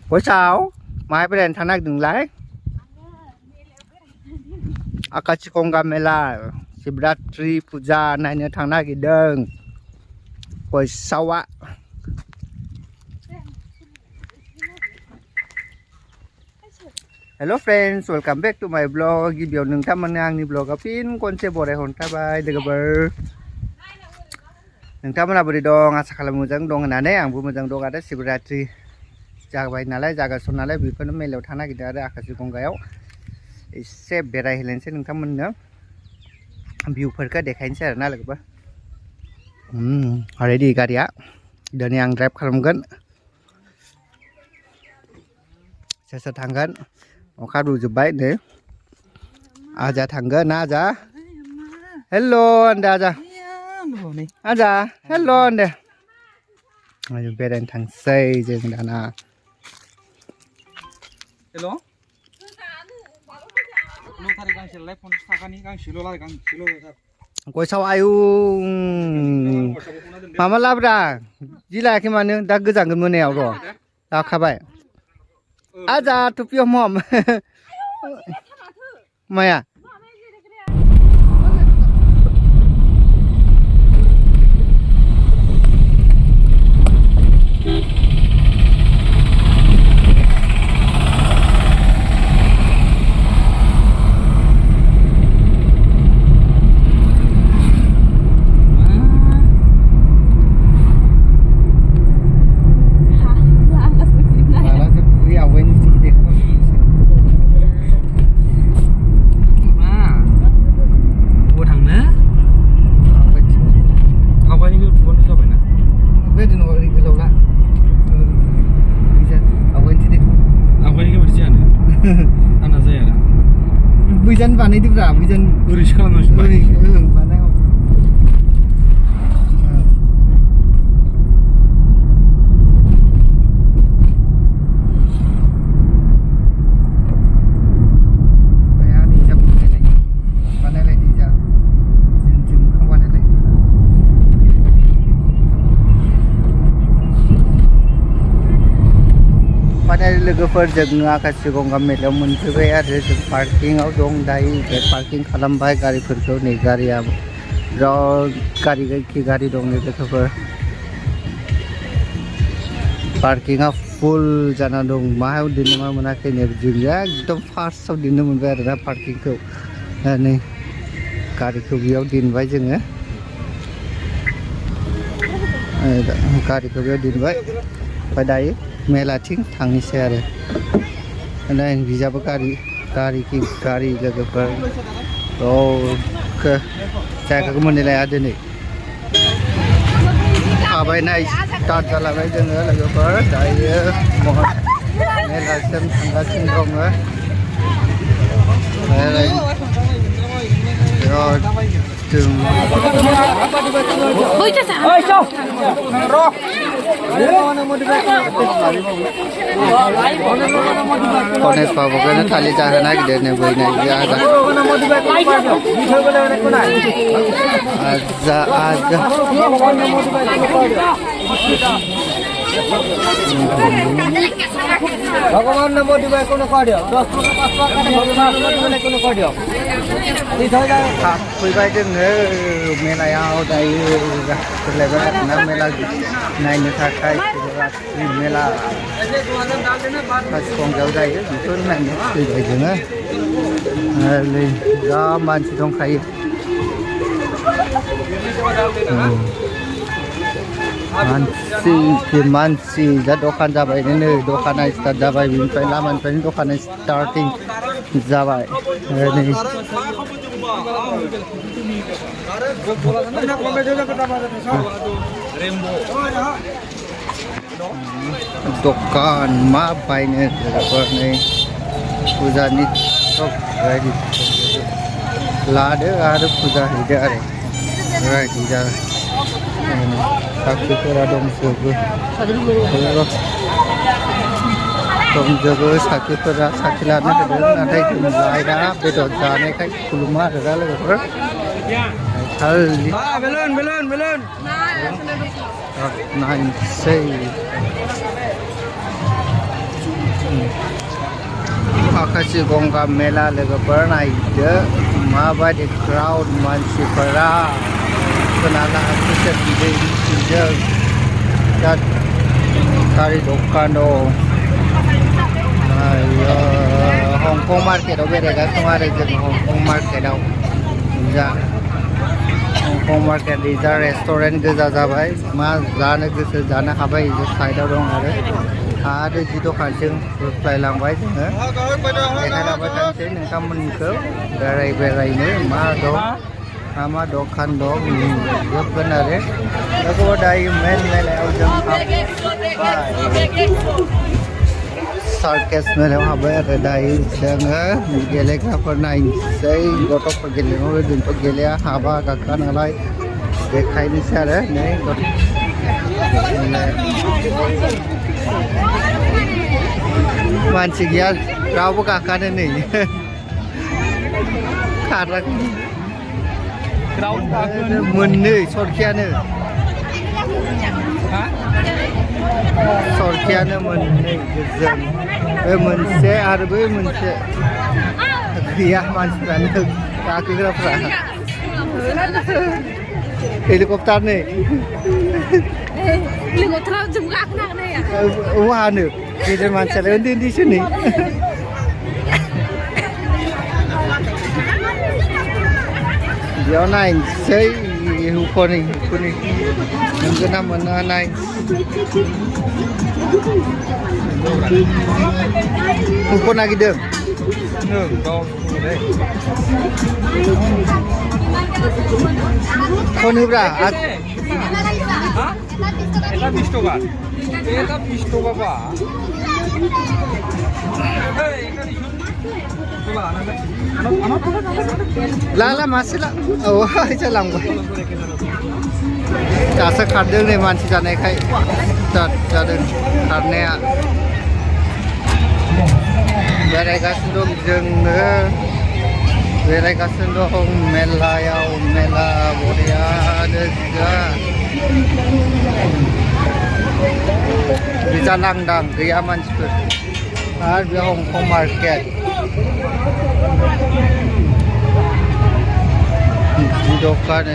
Buổi sao mai bên thằng này đừng lái Akachikonga Mela Shivratri Puja này nữa thằng này cái đơn buổi sau á. Hello friends, welcome back to my blog. Video nung taman ngang ni blog apin konsep boleh honta bay degaber. Nung taman abadi dong asa kalau mujang dong nane ang bu mujang dong ada Shivratri. Jaga bay nalai jaga son nalai bikon melo thana kita ada Akachikonga yaw. Ise berai hilense nung taman nya. View perka dekhain se na lagba. Ready gari ya. Dan yang drive kalamgan. Saya tanggan. Oka dulu baik deh. Aja tangga, aja. Hello, anda aja. Aja, hello anda. Ayo beren tang say jeng dana. Hello. Lu tadi kang telepon sakani kang silo lagi kang silo. Kau saw ayu. Mama labra. Jila kemana? Dah gejang kemana ya bro? Dah kabar. Aja tupi mom. Maya. Bujan panai di berapa? Bujan Uris kalau nggak sih. Panai. Panai ni jam panai lagi jam. Jam kamu panai lagi. Panai lagi perjalanan Akachikonga Mela मोनफैबाय आरो जों पार्किंआव दं दायो बे parking खालामबाय गारिफोरखौ नै गारिया बिराद गारि दं नै लोगोफोर पार्किंआ फुल जाना दं मायाव दोननो मा मोनाखै नै जों एकदम फार्स्टआव दोननो मोनबाय आरो ना पार्किंखौ नै गारिखौ बेयाव दोनबाय जोङो गारिखौ बेयाव दोनबाय ओमफ्राय दायो मेलाथिं थांनोसै आरो Nah, bisa berkari logoper. Oh, saya ke mana lagi ada ni? Abai naik start jalan lagi dengan logoper. Saya mohon melaksanakan tanggapan dong. Kones pabukanya tali jalan lagi deh nih boy nih aja. Bagaimana nama di bawah kono kau? 10 pas pakai bagaimana kono kau? Di sana. Tak, pergi je nih. Mela yang ada ini, terlepas nak mela naik ni sakai, mela. Akachikonga jauh dah itu, itu naik pergi je nih. Lain, zaman sidong kai. Mansi, dah dokan jabai ni, dokan start jabai, bintang laman ni dokan starting jabai ni. Dokan mapai ni, lepas ni puja ni sok ready. Lada ada puja hidup ni, right hidup. Sakti peradong sugu, dong jago sakti perad sakti lana kedua nanti jumlah dah bedot jane kai kuluma ada lagi ber. Hal. Belon. Nine say. खासि गंगा मेला लोगोफोर नायदो माबायदि crowd मानसिफोरा खोनाला खुसेर बिदै बिदैजों दा गारि दखान दं हंकं मार्केटआव बेरायगासिनो दं आरो जों हंकं मार्केटआव जा हंकं मार्केट जा रेस्टुरेन्ट गोजा जाबाय मा जानो गोसो जानो हाबाय साइडआव दं आरो जि दखानजों बोख्लायलांबाय जोङो देखायलांबाय थानोसै नोंथांमोनखौ बेरायनो मा दं मा दखान दं नुजोबगोन आरो बेखौबो दायो मेन मेलायाव जों सार्केस मेलायाव हाबबाय आरो दायो जोङो गेलेग्राफोर नायनोसै गथ'फोर गेलेनायाव जोंथ' गेलेया हाबा गाखोआ नालाय देखायनोसै आरो नै मानसि गैया रावबो गाखोआनो नै खाराखै मोननै सरखियानो मोननै गोजों बे मोनसे आरो बै मोनसे गैया मानसिफ्रानो गाखोग्राफ्रा हेलिकप्टार नै वानो गेदेर मानसियालाय उन्दै उन्दैसो नै बेयाव नायनोसै हुख'नि मोनगोन ना मोना नाय हुख' नागिरदों खनोब्रा এটা 20 টাকা এটা 20 টাকা বা ला मासे ला जालांबाय दासो खारदों नै मानसि जानायखाय जादों खारनाया बेरायगासिनो दं जोङो बेरायगासिनो दं मेलायाव मेला बरियानो बिजा लांदां गैया मानसिफोर आरो बे हंकं मार्केट दखान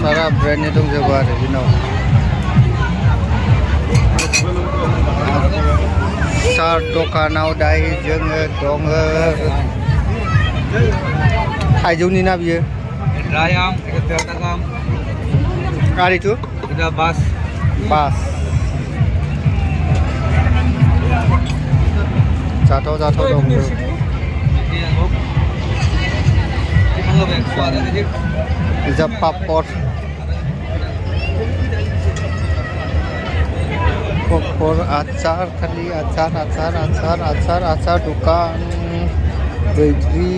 सारा ब्रेन्डनि दंजोबो आरो बेनाव सार दखानाव दायो जोङो दङ थाइजौनि ना बियो गारिथ' बास जाथाव दं जा पापड़ आचार खालि आचार दुकान बैग्रि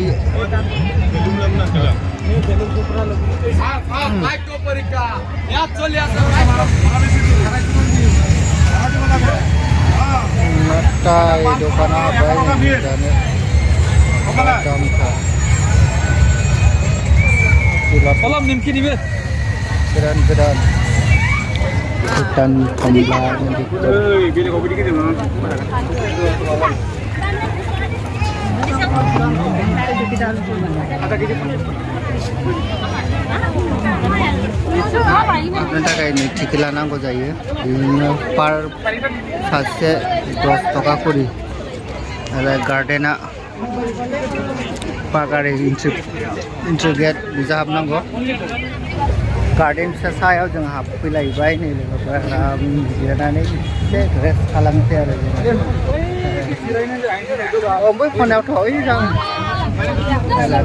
नाथाय दखाना हाबबाय जानो दामखा Kalau mungkin ini गोदान भुटान कमला beli kopi dikit dulu. Ada gitu. बेनि थाखाय टिकेट लानांगौ जायो बिदिनो पार सासे 10 टाका करि आरो गार्डेना पागारि इन्ट्रि गेट बिजा हाबनांगौ गार्डेन फिसा सायाव जों हाबफैलायबाय नै लोगोफोर आराम जिरायनानै एसे रेस्ट खालामनोसै आरो बै खनायावथ' ओइ जों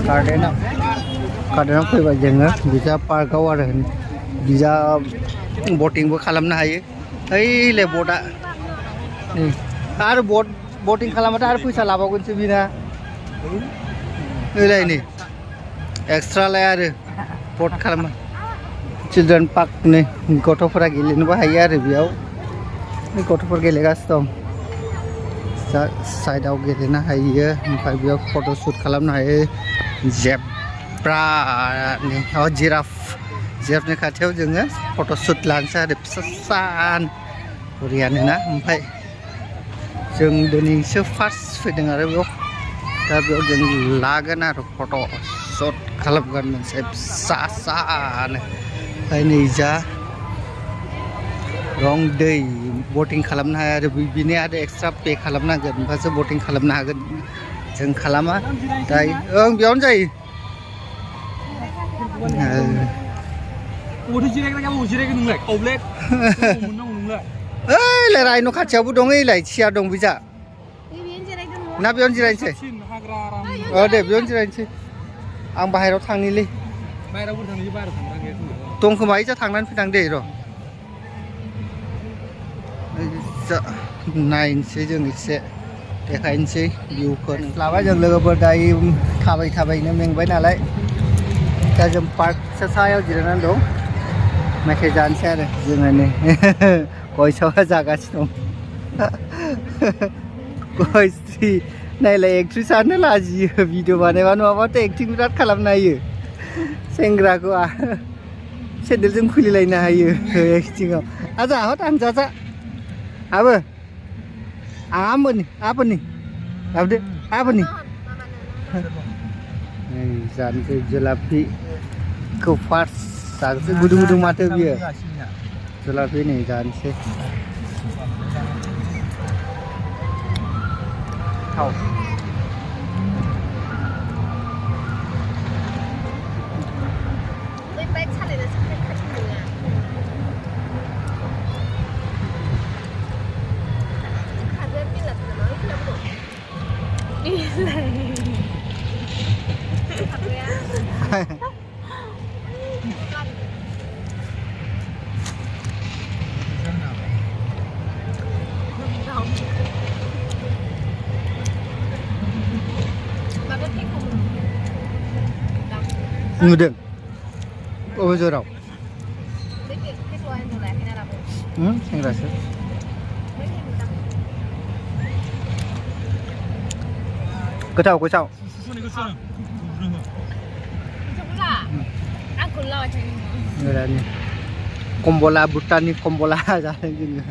गार्डेनाव फैबाय जोङो बिजा पार्कआव आरो बिजा बटिंबो खालामनो हायो ओइले बटआ नै आरो बटिं खालामबाथाय आरो फैसा लाबावगोनसो बिना नैलाय नै एक्सट्रा लाय आरो बट खालामो चिल्ड्रेन पार्क नै गथ'फोरा गेलेनोबो हायो आरो बेयाव गथ'फोर गेलेगासिनो दं साइडआव गेलेनो हायो ओमफ्राय बेयाव फट' शुट खालामनो हायो जेब्रानि जिराफनि खाथियाव जोङो फट' शुट लानोसै आरो फिसासान बरियानो ना ओमफ्राय जों दिनैसो फार्स्ट फैदों आरो बेयाव दा बेयाव जों लागोन आरो फट' शुट खालामगोन मोनसे फिसासानो ओमफ्राय नै जा रं दै बटिं खालामनो हाया आरो बिनि आरो एक्सट्रा पे खालामनांगोन होमबासो बटिं खालामनो हागोन जों खालामा दायो ओं बेयावनो जायो ओइ रायन' खाथियावबो दं ओइलाय सिया दं बिजा ना बेयावनो जिरायनोसै दे बेयावनो जिरायनोसै आं बाहेरायाव थांनिलै दं खोमा इजा थांनानै फैदां दे र' नायनोसै जों एसे देखायनोसै भिउखौ लाबाय जों लोगोफोर दायो थाबायनो मेंबाय नालाय दा जों पार्क सायाव जिरायनानै दं मेथाइ जानोसै आरो जोङो नै गय सावहा जागासिनो दं गय स्ट्रि नायलाय एक्ट्रिसानो लाजियो भिडिअ बानायबा नङाबाथ' एक्टिं बिराद खालामनो हायो सेंग्राखौ सेन्देलजों खुलिलायनो हायो एक्टिंआव आजा हट आं जाजा आबो आबोनि लाबोदो आबोनि जानोसै जुलाफिखौ फार्स्ट जानोसै गुदुं माथो बियो जुलाफि नै जानोसै थाव नुदों बबे जराव सेंग्रासो गोथाव कम्बला भुटाननि कम्बला जादों जोङो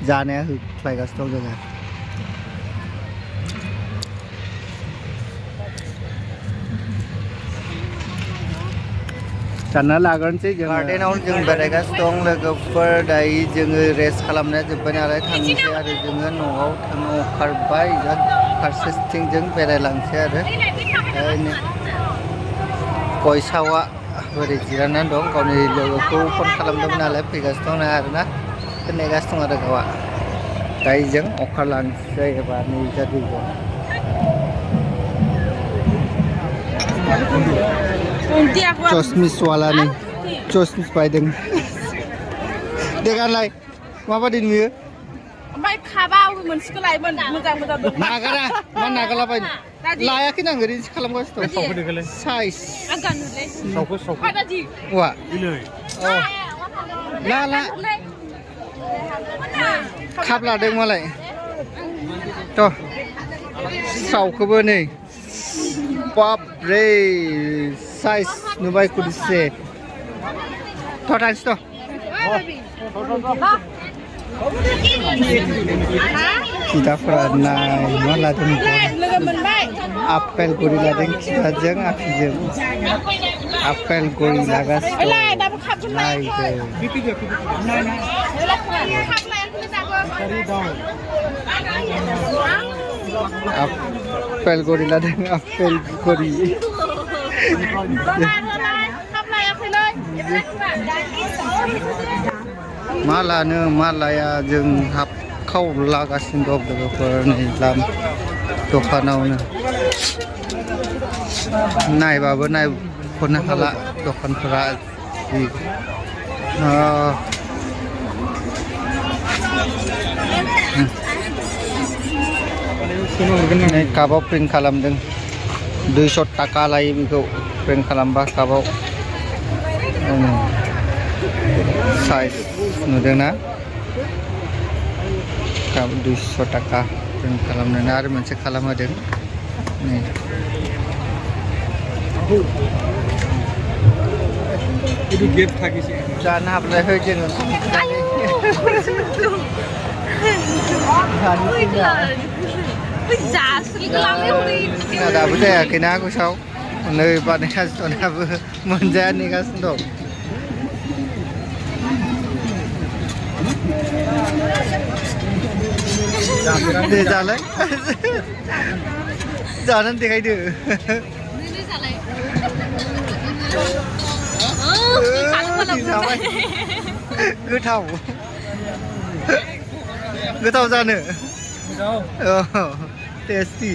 जानाया होख्लायगासिनो दं जोङो जाना लाग्रोनोसै जों गार्डेनाव जों बेरायगासिनो दं लोगोफोर दायो जोङो रेस्ट खालामनाया जोब्बाय नालाय थांनोसै आरो जोङो न'आव थांनो ओंखारबाय फारसेथिं जों बेरायलांसै आरो गय सावा बोरै जिरायनानै दं गावनि लोगोखौ फन खालामदोंमोन नालाय फैगासिनो दं आरोना नेगासिनो दं आरो गावआ दायो जों ओंखारलांसै एबा नै जादों चसमिस वालानि चसमिस बायदों देगानलाय माबादि नुयो ओमफ्राय खाबा मोनसेखौ लायोमोन मोजां नागारा मा नागालाबायनो लायाखै नां ओरैनोसो खालामगासिनो दं साइज वा ला खाब लादों मालाय थ' सावखौबो नै बाप रे साइज नुबाय कुदिसे थ' थांसै थ' खिथाफोरा नाय मा लादों आपेल गरि लादों खिथाजों आखिजों आपेल गरि लागासिनो आपेल गरि लादों आपेल गरि मा लानो मा लाया जों हाबखाव लागासिनो दं लोगोफोर नै दखानावनो नायबाबो नायख'नो हाला दखानफोरा बेखौनो हरगोन आं नै कापाव प्रिन्ट खालामदों 200 टाका लायो बेखौ प्रिन्ट खालामबा कापाव साइज नुदोंना काप 200 टाका प्रिन्ट खालामनानै आरो मोनसे खालामहोदों नै itu gap থাকিছে जानो हाबलायखै जोङो दाबो जायाखैना गोसाव नै बानायगासिनो दं दाबो मोनजाया नेगासिनो दं दे जालाय जानानै देखायदो गोथाव गोथाव जानो tasty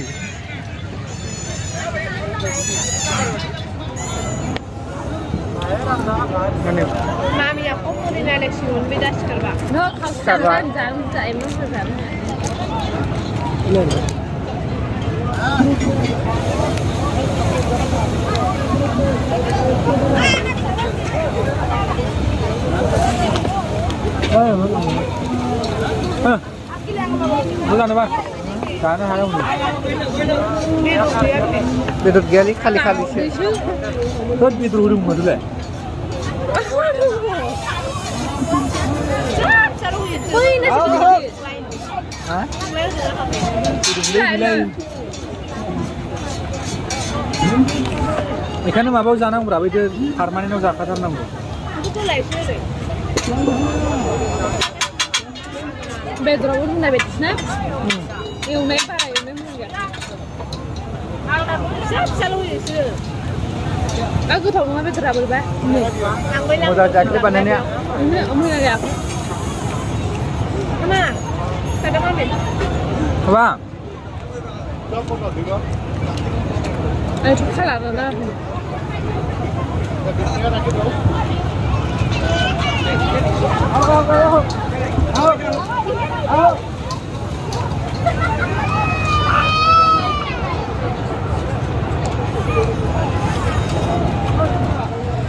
Mami aku mau di election beda sekarba. No, kau sekarang jangan emang sekarang. bulan apa sana haram बेदर गैयालै खालि खालिसो tot betul hurung madule ha এখানে মাবাও জানাবো রা এটা পার্মানেন্টও জাকাতারনাंगौ बेदराव रुनाय बायदिसोना एवनाय बारा एवनाय मोनगोन फिसा फिसा लुयोसो गोथाव नङा बेदरा बोरैबा मोजां जायाखै बानायनाया मोजां जायाखै मा kada mamin apa itu kalarnya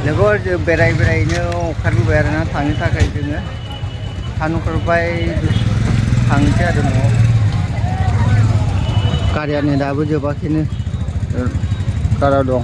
लोगो जों बेरायनो ओंखारबोबाय आरोना थांनो थाखाय जोङो थानोखारबाय थांसै आरो न'आव गारियानो दाबो जोबाखैनो काराव दं